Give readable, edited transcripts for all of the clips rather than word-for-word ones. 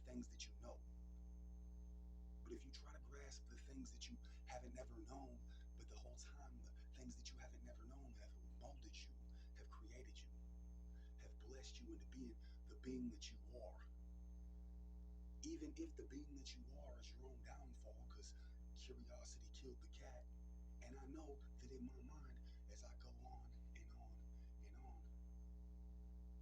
things that you know. But if you try to grasp the things that you haven't never known, but the whole time the things that you haven't never known have molded you, have created you, have blessed you into being the being that you are. Even if the being that you are is your own downfall, because curiosity killed the cat. And I know that in my mind, as I go on and on and on,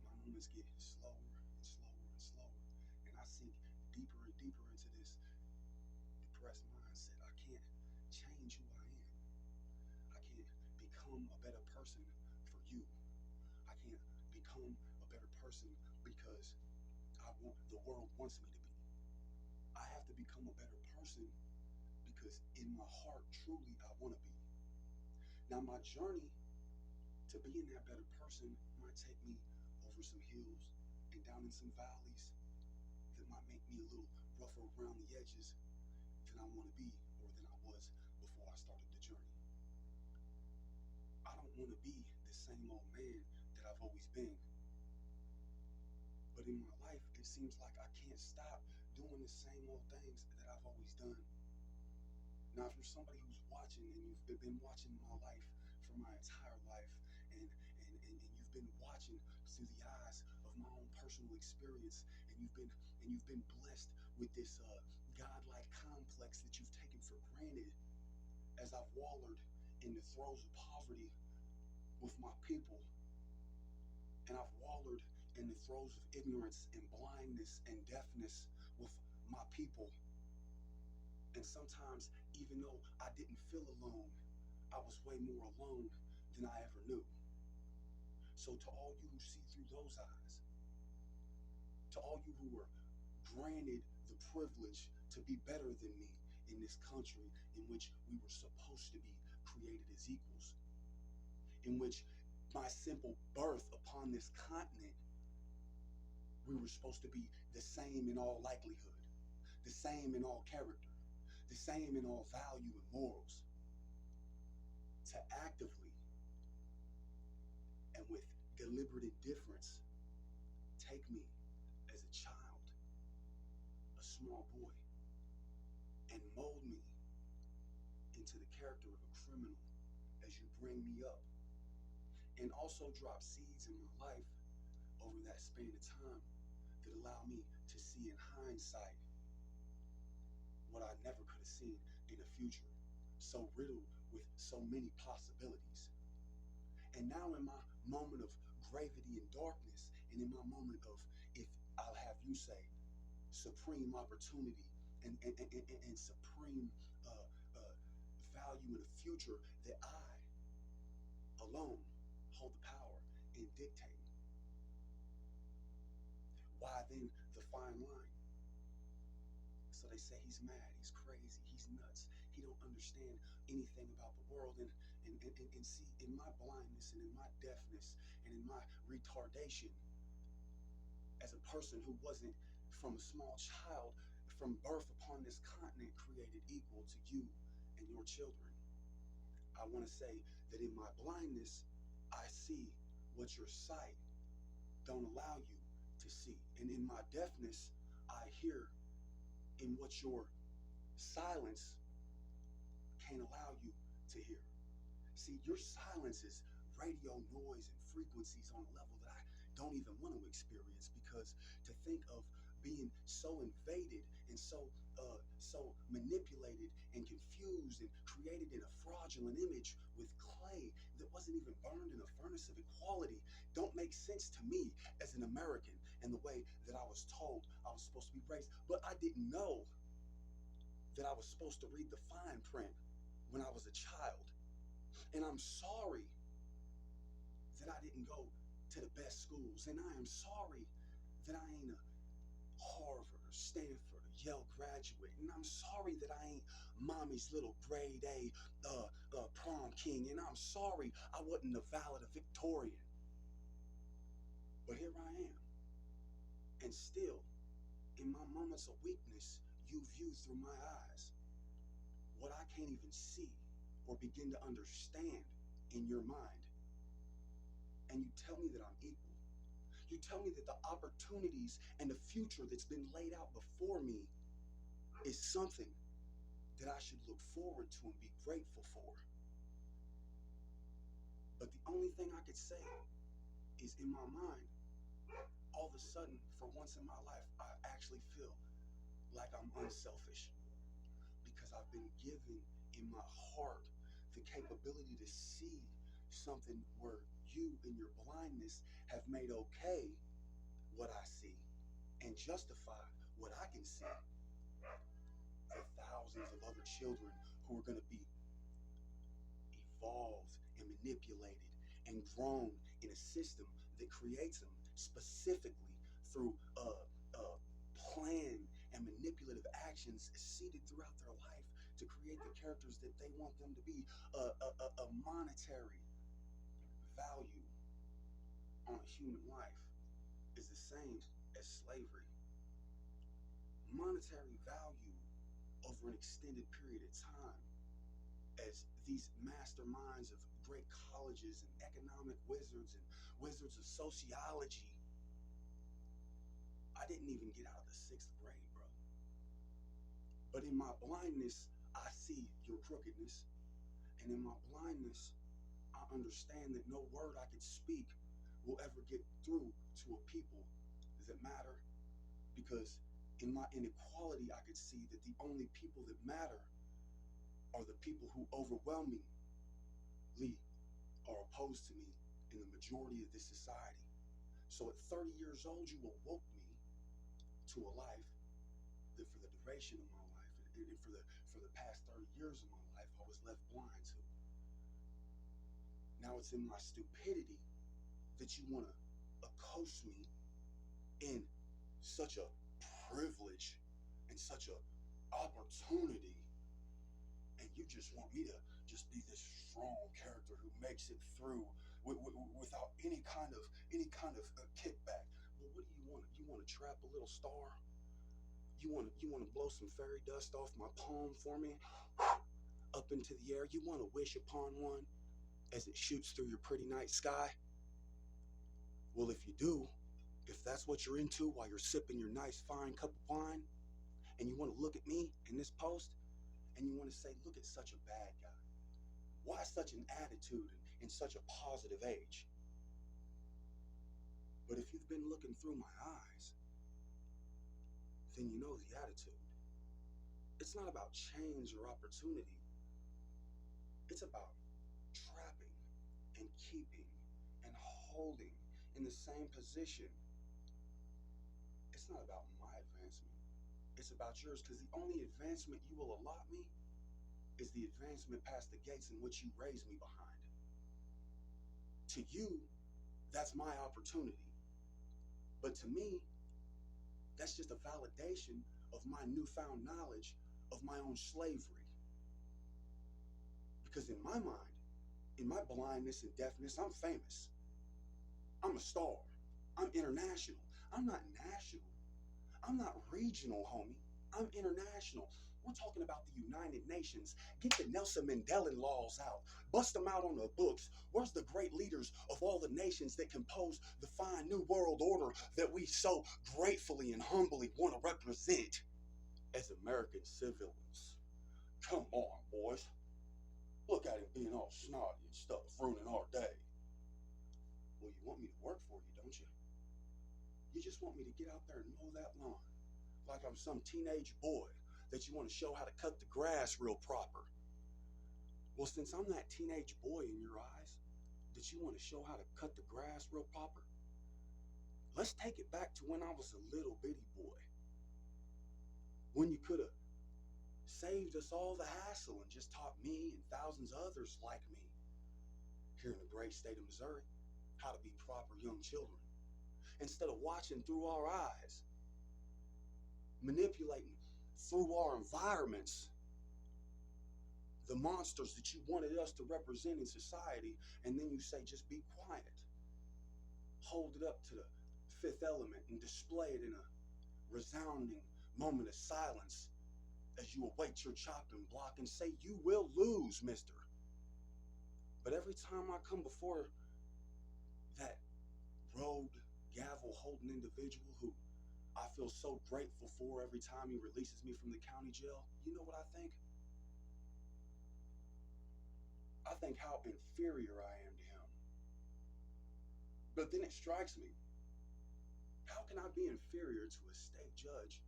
my moments get slower and slower and slower. And I sink deeper and deeper into this depressed mindset. I can't change who I am. I can't become a better person for you. I can't become a better person because the world wants me to be. I have to become a better person because in my heart, truly, I want to be. Now, my journey to being that better person might take me over some hills and down in some valleys that might make me a little rougher around the edges than I want to be or than I was before I started the journey. I don't want to be the same old man that I've always been. But in my life, it seems like I can't stop doing the same old things that I've always done. Now, if you're somebody who's watching and you've been watching my life for my entire life, and you've been watching through the eyes of my own personal experience, and you've been blessed with this godlike complex that you've taken for granted, as I've wallowed in the throes of poverty with my people, and I've wallowed in the throes of ignorance and blindness and deafness with my people. And sometimes, even though I didn't feel alone, I was way more alone than I ever knew. So to all you who see through those eyes, to all you who were granted the privilege to be better than me in this country in which we were supposed to be created as equals, in which my simple birth upon this continent, we were supposed to be the same in all likelihood, the same in all character, the same in all value and morals. To actively and with deliberate indifference take me as a child, a small boy, and mold me into the character of a criminal as you bring me up, and also drop seeds in my life over that span of time that allow me to see in hindsight what I never could have seen in the future, so riddled with so many possibilities. And now in my moment of gravity and darkness, and in my moment of, if I'll have you say, supreme opportunity and supreme value in the future that I alone hold the power in dictating, why then the fine line? So they say he's mad, he's crazy, he's nuts, he don't understand anything about the world. And see, in my blindness and in my deafness and in my retardation, as a person who wasn't from a small child, from birth upon this continent, created equal to you and your children, I want to say that in my blindness, I see what your sight don't allow you to see. And in my deafness, I hear in what your silence can't allow you to hear. See, your silence is radio noise and frequencies on a level that I don't even want to experience, because to think of being so invaded and so manipulated and confused and created in a fraudulent image with clay that wasn't even burned in a furnace of equality don't make sense to me as an American, and the way that I was told I was supposed to be raised. But I didn't know that I was supposed to read the fine print when I was a child. And I'm sorry that I didn't go to the best schools. And I am sorry that I ain't a Harvard or Stanford or Yale graduate. And I'm sorry that I ain't mommy's little grade A prom king. And I'm sorry I wasn't a valedictorian. But here I am. And still, in my moments of weakness, you view through my eyes what I can't even see or begin to understand in your mind. And you tell me that I'm equal. You tell me that the opportunities and the future that's been laid out before me is something that I should look forward to and be grateful for. But the only thing I could say is in my mind, all of a sudden, for once in my life, I actually feel like I'm unselfish because I've been given in my heart the capability to see something where you, in your blindness, have made okay what I see and justify what I can see. The thousands of other children who are going to be evolved and manipulated and grown in a system that creates them specifically through plan and manipulative actions seeded throughout their life to create the characters that they want them to be. A monetary value on a human life is the same as slavery. Monetary value over an extended period of time, as these masterminds of great colleges and economic wizards and wizards of sociology. I didn't even get out of the 6th grade, bro. But in my blindness, I see your crookedness. And in my blindness, I understand that no word I could speak will ever get through to a people that matter. Because in my inequality, I could see that the only people that matter are the people who overwhelmingly are opposed to me in the majority of this society. So at 30 years old, you awoke me to a life that for the duration of my life and for the past 30 years of my life, I was left blind to. Now it's in my stupidity that you want to accost me in such a privilege and such a opportunity, and you just want me to just be this strong character who makes it through without any kind of kickback. Well, what do you want? You want to trap a little star? You want to blow some fairy dust off my palm for me up into the air? You want to wish upon one as it shoots through your pretty night sky? Well, if you do, if that's what you're into while you're sipping your nice fine cup of wine, and you want to look at me in this post, and you want to say, look at such a bad guy. Why such an attitude in such a positive age? But if you've been looking through my eyes, then you know the attitude. It's not about change or opportunity. It's about trapping and keeping and holding in the same position. It's not about my advancement. It's about yours, because the only advancement you will allot me is the advancement past the gates in which you raised me behind. To you, that's my opportunity. But to me, that's just a validation of my newfound knowledge of my own slavery. Because in my mind, in my blindness and deafness, I'm famous. I'm a star. I'm international. I'm not national. I'm not regional, homie. I'm international. We're talking about the United Nations. Get the Nelson Mandela laws out. Bust them out on the books. Where's the great leaders of all the nations that compose the fine new world order that we so gratefully and humbly want to represent as American civilians? Come on, boys. Look at him being all snotty and stuff, ruining our day. Well, you want me to work for you, don't you? You just want me to get out there and mow that lawn like I'm some teenage boy that you want to show how to cut the grass real proper. Well, since I'm that teenage boy in your eyes that you want to show how to cut the grass real proper, let's take it back to when I was a little bitty boy. When you could have saved us all the hassle and just taught me and thousands of others like me here in the great state of Missouri how to be proper young children. Instead of watching through our eyes, manipulating through our environments the monsters that you wanted us to represent in society, and then you say, just be quiet. Hold it up to the fifth element and display it in a resounding moment of silence as you await your chopping block and say, you will lose, mister. But every time I come before that road gavel holding individual who I feel so grateful for every time he releases me from the county jail, you know what I think? I think how inferior I am to him. But then it strikes me, how can I be inferior to a state judge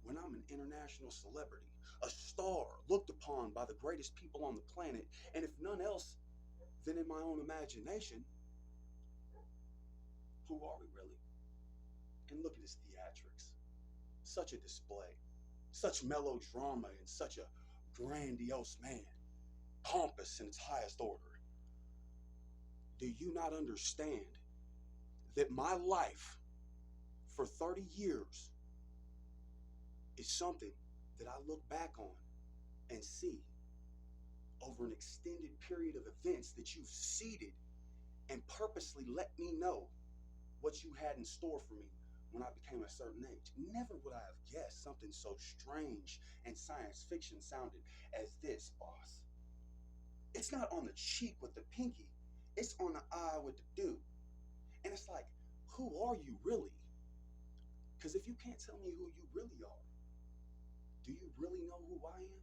when I'm an international celebrity, a star looked upon by the greatest people on the planet, and if none else than in my own imagination, who are we really? And look at his theatrics. Such a display, such melodrama, and such a grandiose man, pompous in its highest order. Do you not understand that my life for 30 years is something that I look back on and see over an extended period of events that you've seeded and purposely let me know what you had in store for me when I became a certain age? Never would I have guessed something so strange and science fiction sounded as this, boss. It's not on the cheek with the pinky, it's on the eye with the do. And it's like, who are you really? Because if you can't tell me who you really are, do you really know who I am?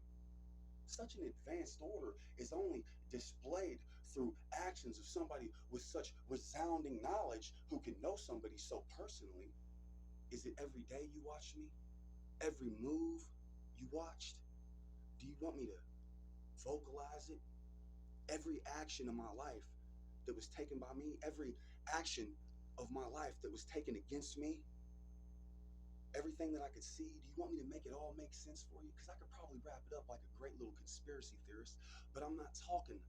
Such an advanced order is only displayed through actions of somebody with such resounding knowledge who can know somebody so personally. Is it every day you watch me? Every move you watched? Do you want me to vocalize it? Every action of my life that was taken by me, every action of my life that was taken against me, everything that I could see, do you want me to make it all make sense for you? Because I could probably wrap it up like a great little conspiracy theorist, but I'm not talking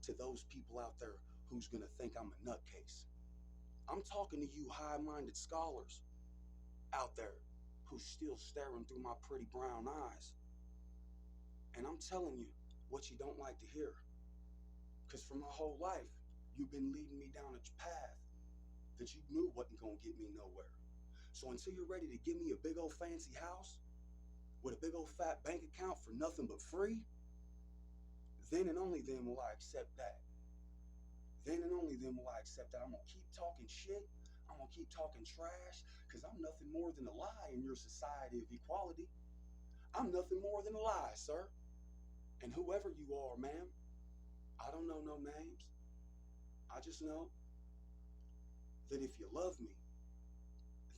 to those people out there who's going to think I'm a nutcase. I'm talking to you high-minded scholars out there who's still staring through my pretty brown eyes. And I'm telling you what you don't like to hear. Because for my whole life, you've been leading me down a path that you knew wasn't going to get me nowhere. So until you're ready to give me a big old fancy house with a big old fat bank account for nothing but free, then and only then will I accept that. Then and only then will I accept that. I'm going to keep talking shit. I'm going to keep talking trash because I'm nothing more than a lie in your society of equality. I'm nothing more than a lie, sir. And whoever you are, ma'am, I don't know no names. I just know that if you love me,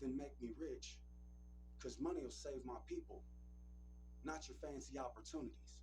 then make me rich, because money will save my people, not your fancy opportunities.